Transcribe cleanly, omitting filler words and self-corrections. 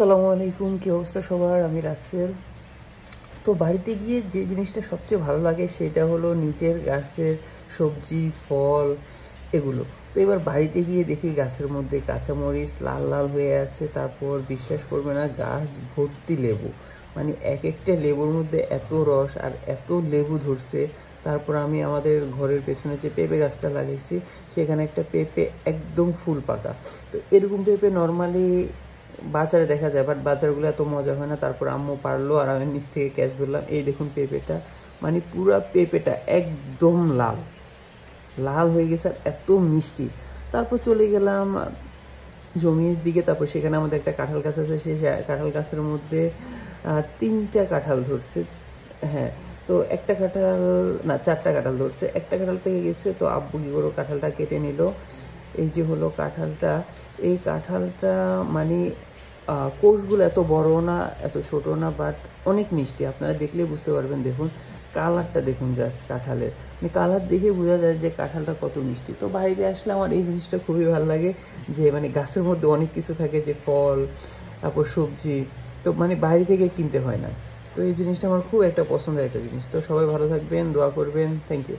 আসসালামু আলাইকুম, কি অবস্থা সবার? আমি রাসেল। তো বাড়িতে গিয়ে যে জিনিসটা সবচেয়ে ভালো লাগে সেটা হলো নিজের গাছের সবজি, ফল এগুলো। তো এবার বাড়িতে গিয়ে দেখি গাছের মধ্যে কাঁচামরিচ লাল লাল হয়ে আছে, তারপর বিশ্বাস করবে না গাছ ভর্তি লেবু, মানে এক একটা লেবুর মধ্যে এত রস আর এত লেবু ধরছে। তারপর আমি আমাদের ঘরের পেছনে যে পেঁপে গাছটা লাগাইছি সেখানে একটা পেঁপে একদম ফুল পাকা। তো এরকম পেঁপে নর্মালি বাজারে দেখা যায়, বাট বাজারগুলো এত মজা হয় না। তারপর আম্মু পারলো আর আমি নিচ থেকে ক্যাচ ধরলাম, এই দেখুন পেঁপেটা, মানে পুরা পেঁপেটা একদম লাল লাল হয়ে গেছে আর এত মিষ্টি। তারপর চলে গেলাম জমির দিকে, তারপর সেখানে আমাদের একটা কাঁঠাল গাছ আছে, সেই কাঁঠাল গাছের মধ্যে 3টা কাঁঠাল ধরছে। হ্যাঁ, তো একটা কাঁঠাল না 4টা কাঁঠাল ধরছে, একটা কাঁঠাল পেকে গেছে। তো আব্বু কি করো কাঁঠালটা কেটে নিল। এই যে হলো কাঁঠালটা, এই কাঁঠালটা মানে কোষগুলো এত বড় না এত ছোট না, বাট অনেক মিষ্টি, আপনারা দেখলেই বুঝতে পারবেন। দেখুন কালারটা, দেখুন জাস্ট কাঁঠালের, মানে কালার দেখে বোঝা যায় যে কাঁঠালটা কত মিষ্টি। তো বাইরে আসলে আমার এই জিনিসটা খুবই ভালো লাগে যে মানে গাছের মধ্যে অনেক কিছু থাকে, যে ফল, তারপর সবজি, তো মানে বাইরে থেকে কিনতে হয় না। তো এই জিনিসটা আমার খুব একটা পছন্দের একটা জিনিস। তো সবাই ভালো থাকবেন, দোয়া করবেন, থ্যাংক ইউ।